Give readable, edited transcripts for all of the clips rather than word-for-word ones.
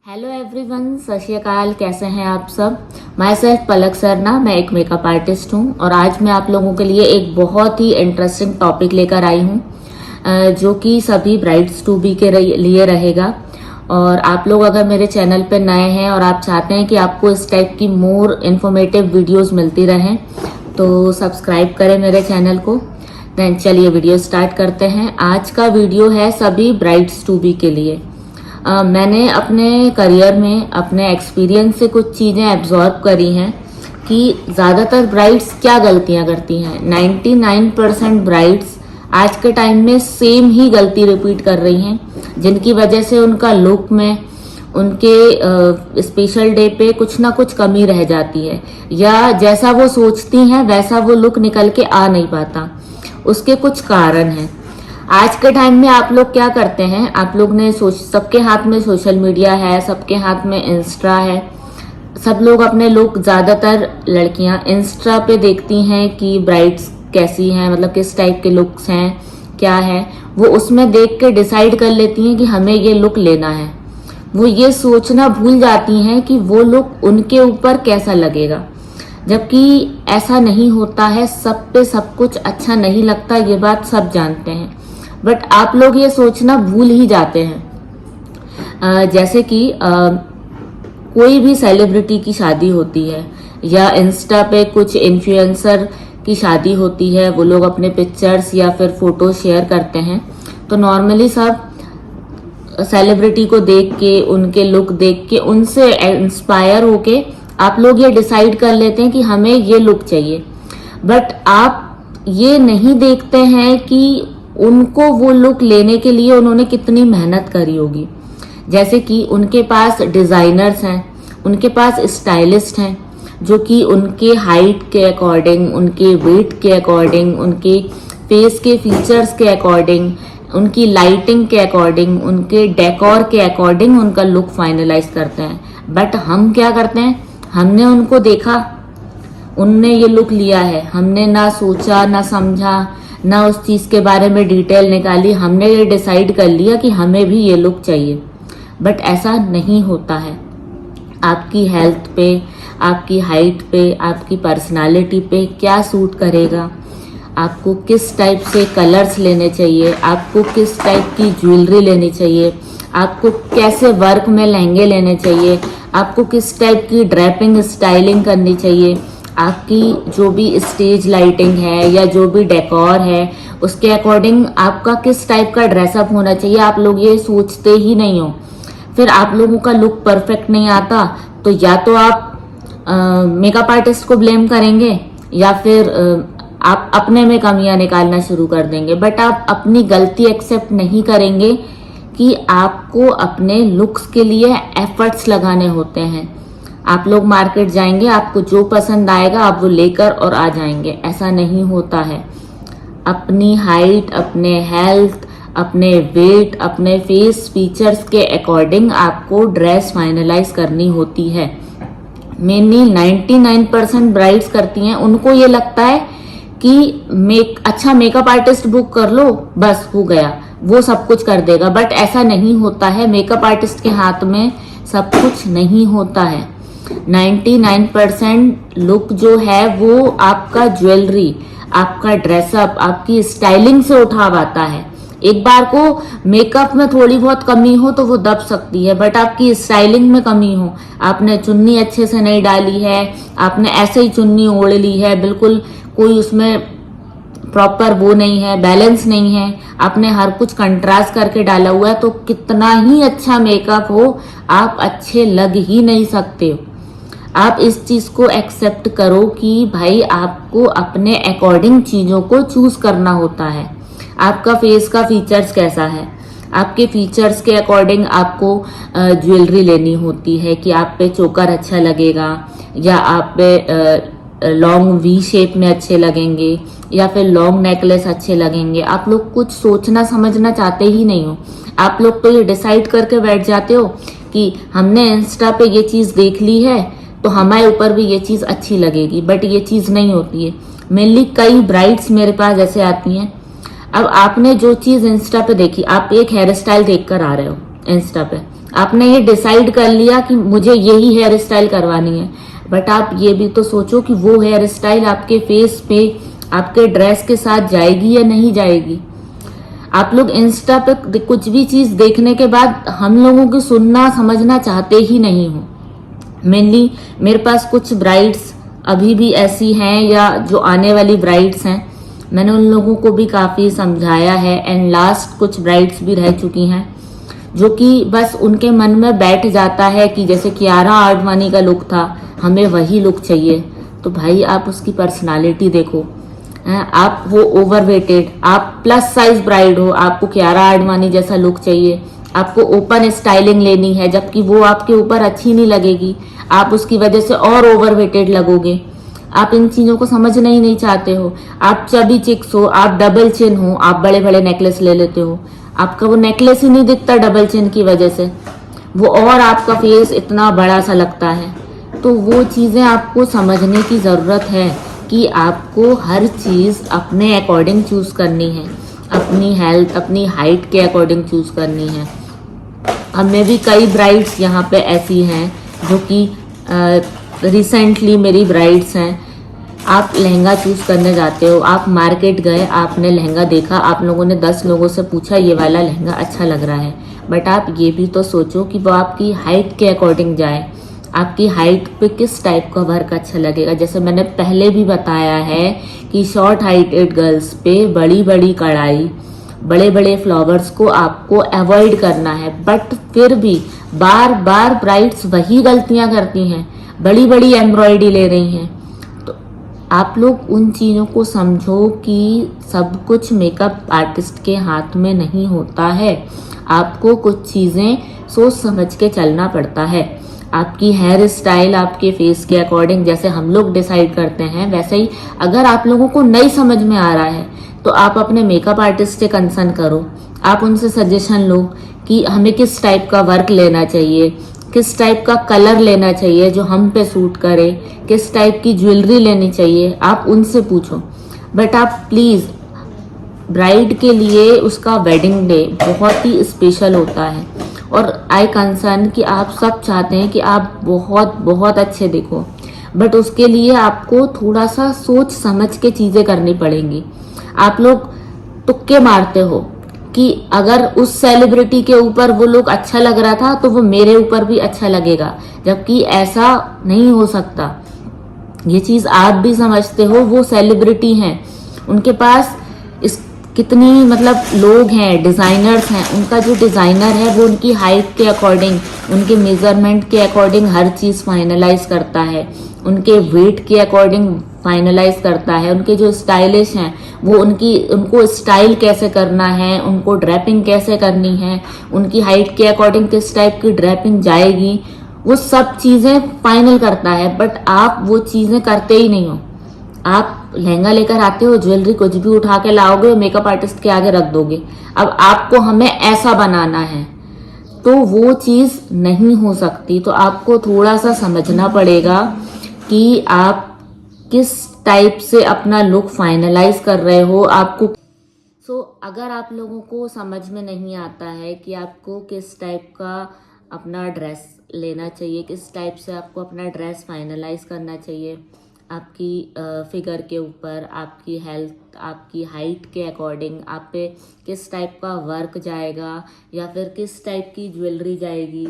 Hello everyone, सत श्री अकाल। कैसे हैं आप सब। माई सेल्फ पलक सरना, मैं एक मेकअप आर्टिस्ट हूं और आज मैं आप लोगों के लिए एक बहुत ही इंटरेस्टिंग टॉपिक लेकर आई हूं जो कि सभी ब्राइड्स टू बी के लिए रहेगा। और आप लोग अगर मेरे चैनल पे नए हैं और आप चाहते हैं कि आपको इस टाइप की मोर इन्फॉर्मेटिव वीडियोस मिलती रहें तो सब्सक्राइब करें मेरे चैनल को। देन चलिए वीडियो स्टार्ट करते हैं। आज का वीडियो है सभी ब्राइड्स टू बी के लिए। मैंने अपने करियर में अपने एक्सपीरियंस से कुछ चीज़ें एब्जॉर्ब करी हैं कि ज़्यादातर ब्राइड्स क्या गलतियां करती हैं। 99% ब्राइड्स आज के टाइम में सेम ही गलती रिपीट कर रही हैं, जिनकी वजह से उनका लुक में उनके स्पेशल डे पे कुछ ना कुछ कमी रह जाती है, या जैसा वो सोचती हैं वैसा वो लुक निकल के आ नहीं पाता। उसके कुछ कारण हैं। आज के टाइम में आप लोग क्या करते हैं, आप लोग ने सबके हाथ में सोशल मीडिया है, सबके हाथ में इंस्टा है। सब लोग अपने लुक, ज्यादातर लड़कियां इंस्टा पे देखती हैं कि ब्राइड्स कैसी हैं, मतलब किस टाइप के लुक्स हैं, क्या है। वो उसमें देख के डिसाइड कर लेती हैं कि हमें ये लुक लेना है। वो ये सोचना भूल जाती हैं कि वो लुक उनके ऊपर कैसा लगेगा, जबकि ऐसा नहीं होता है। सब पे सब कुछ अच्छा नहीं लगता, ये बात सब जानते हैं, बट आप लोग ये सोचना भूल ही जाते हैं। जैसे कि कोई भी सेलिब्रिटी की शादी होती है या इंस्टा पे कुछ इन्फ्लुएंसर की शादी होती है, वो लोग अपने पिक्चर्स या फिर फोटो शेयर करते हैं, तो नॉर्मली सब सेलिब्रिटी को देख के, उनके लुक देख के, उनसे इंस्पायर होके आप लोग ये डिसाइड कर लेते हैं कि हमें ये लुक चाहिए। बट आप ये नहीं देखते हैं कि उनको वो लुक लेने के लिए उन्होंने कितनी मेहनत करी होगी। जैसे कि उनके पास डिजाइनर्स हैं, उनके पास स्टाइलिस्ट हैं जो कि उनके हाइट के अकॉर्डिंग, उनके वेट के अकॉर्डिंग, उनके फेस के फीचर्स के अकॉर्डिंग, उनकी लाइटिंग के अकॉर्डिंग, उनके डेकोर के अकॉर्डिंग उनका लुक फाइनलाइज करते हैं। बट हम क्या करते हैं, हमने उनको देखा, उनने ये लुक लिया है, हमने ना सोचा ना समझा ना उस चीज के बारे में डिटेल निकाली, हमने ये डिसाइड कर लिया कि हमें भी ये लुक चाहिए। बट ऐसा नहीं होता है। आपकी हेल्थ पे, आपकी हाइट पे, आपकी पर्सनालिटी पे क्या सूट करेगा, आपको किस टाइप से कलर्स लेने चाहिए, आपको किस टाइप की ज्वेलरी लेनी चाहिए, आपको कैसे वर्क में लहंगे लेने चाहिए, आपको किस टाइप की ड्रेपिंग स्टाइलिंग करनी चाहिए, आपकी जो भी स्टेज लाइटिंग है या जो भी डेकोर है उसके अकॉर्डिंग आपका किस टाइप का ड्रेसअप होना चाहिए, आप लोग ये सोचते ही नहीं हो। फिर आप लोगों का लुक परफेक्ट नहीं आता तो या तो आप मेकअप आर्टिस्ट को ब्लेम करेंगे या फिर आप अपने में कमियां निकालना शुरू कर देंगे। बट आप अपनी गलती एक्सेप्ट नहीं करेंगे कि आपको अपने लुक्स के लिए एफर्ट्स लगाने होते हैं। आप लोग मार्केट जाएंगे, आपको जो पसंद आएगा आप वो लेकर और आ जाएंगे, ऐसा नहीं होता है। अपनी हाइट, अपने हेल्थ, अपने वेट, अपने फेस फीचर्स के अकॉर्डिंग आपको ड्रेस फाइनलाइज करनी होती है। मेनली 99% ब्राइड्स करती हैं, उनको ये लगता है कि अच्छा मेकअप आर्टिस्ट बुक कर लो, बस हो गया, वो सब कुछ कर देगा। बट ऐसा नहीं होता है। मेकअप आर्टिस्ट के हाथ में सब कुछ नहीं होता है। 99% लुक जो है वो आपका ज्वेलरी, आपका ड्रेसअप, आपकी स्टाइलिंग से उठा आता है। एक बार को मेकअप में थोड़ी बहुत कमी हो तो वो दब सकती है, बट आपकी स्टाइलिंग में कमी हो, आपने चुन्नी अच्छे से नहीं डाली है, आपने ऐसे ही चुन्नी ओढ़ ली है, बिल्कुल कोई उसमें प्रॉपर वो नहीं है, बैलेंस नहीं है, आपने हर कुछ कंट्रास्ट करके डाला हुआ है, तो कितना ही अच्छा मेकअप हो आप अच्छे लग ही नहीं सकते हो। आप इस चीज को एक्सेप्ट करो कि भाई आपको अपने अकॉर्डिंग चीजों को चूज करना होता है। आपका फेस का फीचर्स कैसा है, आपके फीचर्स के अकॉर्डिंग आपको ज्वेलरी लेनी होती है कि आप पे चोकर अच्छा लगेगा या आप पे लॉन्ग वी शेप में अच्छे लगेंगे या फिर लॉन्ग नेकलेस अच्छे लगेंगे। आप लोग कुछ सोचना समझना चाहते ही नहीं हो। आप लोग तो ये डिसाइड करके बैठ जाते हो कि हमने इंस्टा पे ये चीज देख ली है तो हमारे ऊपर भी ये चीज अच्छी लगेगी, बट ये चीज नहीं होती है। मेनली कई ब्राइड्स मेरे पास ऐसे आती हैं, अब आपने जो चीज इंस्टा पे देखी, आप एक हेयर स्टाइल देख कर आ रहे हो इंस्टा पे, आपने ये डिसाइड कर लिया कि मुझे यही हेयर स्टाइल करवानी है, बट आप ये भी तो सोचो कि वो हेयर स्टाइल आपके फेस पे, आपके ड्रेस के साथ जाएगी या नहीं जाएगी। आप लोग इंस्टा पे कुछ भी चीज देखने के बाद हम लोगों की सुनना समझना चाहते ही नहीं हो। मेनली मेरे पास कुछ ब्राइड्स अभी भी ऐसी हैं या जो आने वाली ब्राइड्स हैं, मैंने उन लोगों को भी काफ़ी समझाया है। एंड लास्ट कुछ ब्राइड्स भी रह चुकी हैं जो कि बस उनके मन में बैठ जाता है कि जैसे कियारा आडवाणी का लुक था, हमें वही लुक चाहिए। तो भाई आप उसकी पर्सनालिटी देखो, आप हो ओवरवेटेड, आप प्लस साइज ब्राइड हो, आपको कियारा आडवाणी जैसा लुक चाहिए, आपको ओपन स्टाइलिंग लेनी है, जबकि वो आपके ऊपर अच्छी नहीं लगेगी, आप उसकी वजह से और ओवरवेटेड लगोगे। आप इन चीजों को समझना ही नहीं चाहते हो। आप चबी चिक्स हो, आप डबल चिन हो, आप बड़े बड़े नेकलेस ले लेते हो, आपका वो नेकलेस ही नहीं दिखता डबल चिन की वजह से, वो और आपका फेस इतना बड़ा सा लगता है। तो वो चीजें आपको समझने की जरूरत है कि आपको हर चीज अपने अकॉर्डिंग चूज करनी है, अपनी हेल्थ, अपनी हाइट के अकॉर्डिंग चूज करनी है। हमें भी कई ब्राइड्स यहाँ पे ऐसी हैं जो कि रिसेंटली मेरी ब्राइड्स हैं। आप लहंगा चूज करने जाते हो, आप मार्केट गए, आपने लहंगा देखा, आप लोगों ने 10 लोगों से पूछा ये वाला लहंगा अच्छा लग रहा है, बट आप ये भी तो सोचो कि वो आपकी हाइट के अकॉर्डिंग जाए, आपकी हाइट पे किस टाइप का वर्क अच्छा लगेगा। जैसे मैंने पहले भी बताया है कि शॉर्ट हाइटेड गर्ल्स पे बड़ी बड़ी कढ़ाई, बड़े बड़े फ्लावर्स को आपको अवॉइड करना है, बट फिर भी बार बार ब्राइड्स वही गलतियां करती हैं, बड़ी बड़ी एम्ब्रॉयडरी ले रही हैं। तो आप लोग उन चीज़ों को समझो कि सब कुछ मेकअप आर्टिस्ट के हाथ में नहीं होता है। आपको कुछ चीज़ें सोच समझ के चलना पड़ता है। आपकी हेयर स्टाइल आपके फेस के अकॉर्डिंग जैसे हम लोग डिसाइड करते हैं, वैसे ही अगर आप लोगों को नहीं समझ में आ रहा है तो आप अपने मेकअप आर्टिस्ट से कंसर्न करो, आप उनसे सजेशन लो कि हमें किस टाइप का वर्क लेना चाहिए, किस टाइप का कलर लेना चाहिए जो हम पे सूट करे, किस टाइप की ज्वेलरी लेनी चाहिए, आप उनसे पूछो। बट आप प्लीज़, ब्राइड के लिए उसका वेडिंग डे बहुत ही स्पेशल होता है और आई कंसर्न कि आप सब चाहते हैं कि आप बहुत बहुत अच्छे दिखो, बट उसके लिए आपको थोड़ा सा सोच समझ के चीज़ें करनी पड़ेंगी। आप लोग तुक्के मारते हो कि अगर उस सेलिब्रिटी के ऊपर वो लोग अच्छा लग रहा था तो वो मेरे ऊपर भी अच्छा लगेगा, जबकि ऐसा नहीं हो सकता। ये चीज आप भी समझते हो, वो सेलिब्रिटी हैं, उनके पास इस कितनी मतलब लोग हैं, डिजाइनर्स हैं, उनका जो डिजाइनर है वो उनकी हाइट के अकॉर्डिंग, उनके मेजरमेंट के अकॉर्डिंग हर चीज फाइनलाइज करता है, उनके वेट के अकॉर्डिंग फाइनलाइज करता है। उनके जो स्टाइलिश हैं वो उनको स्टाइल कैसे करना है, उनको ड्रेपिंग कैसे करनी है, उनकी हाइट के अकॉर्डिंग किस टाइप की ड्रेपिंग जाएगी, वो सब चीजें फाइनल करता है। बट आप वो चीजें करते ही नहीं हो। आप लहंगा लेकर आते हो, ज्वेलरी कुछ भी उठा के लाओगे, मेकअप आर्टिस्ट के आगे रख दोगे, अब आपको हमें ऐसा बनाना है, तो वो चीज नहीं हो सकती। तो आपको थोड़ा सा समझना पड़ेगा कि आप किस टाइप से अपना लुक फाइनलाइज कर रहे हो। आपको अगर आप लोगों को समझ में नहीं आता है कि आपको किस टाइप का अपना ड्रेस लेना चाहिए, किस टाइप से आपको अपना ड्रेस फाइनलाइज करना चाहिए, आपकी फिगर के ऊपर, आपकी हेल्थ, आपकी हाइट के अकॉर्डिंग आप पे किस टाइप का वर्क जाएगा, या फिर किस टाइप की ज्वेलरी जाएगी,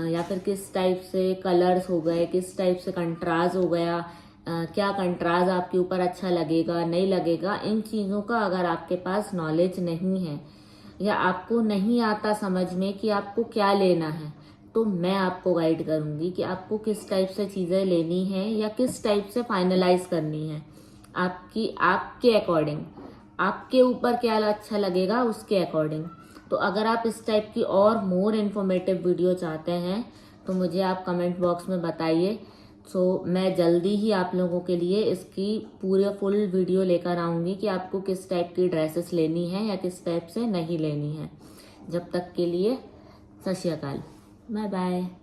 या फिर किस टाइप से कलर्स हो गए, किस टाइप से कंट्रास्ट हो गया, क्या कंट्रास्ट आपके ऊपर अच्छा लगेगा नहीं लगेगा, इन चीज़ों का अगर आपके पास नॉलेज नहीं है या आपको नहीं आता समझ में कि आपको क्या लेना है, तो मैं आपको गाइड करूंगी कि आपको किस टाइप से चीज़ें लेनी है या किस टाइप से फाइनलाइज करनी है। आपके अकॉर्डिंग, आपके ऊपर क्या अच्छा लगेगा उसके अकॉर्डिंग। तो अगर आप इस टाइप की और मोर इन्फॉर्मेटिव वीडियो चाहते हैं तो मुझे आप कमेंट बॉक्स में बताइए। मैं जल्दी ही आप लोगों के लिए इसकी पूरे फुल वीडियो लेकर आऊँगी कि आपको किस टाइप की ड्रेसेस लेनी है या किस टाइप से नहीं लेनी है। जब तक के लिए सत श्री अकाल, बाय बाय।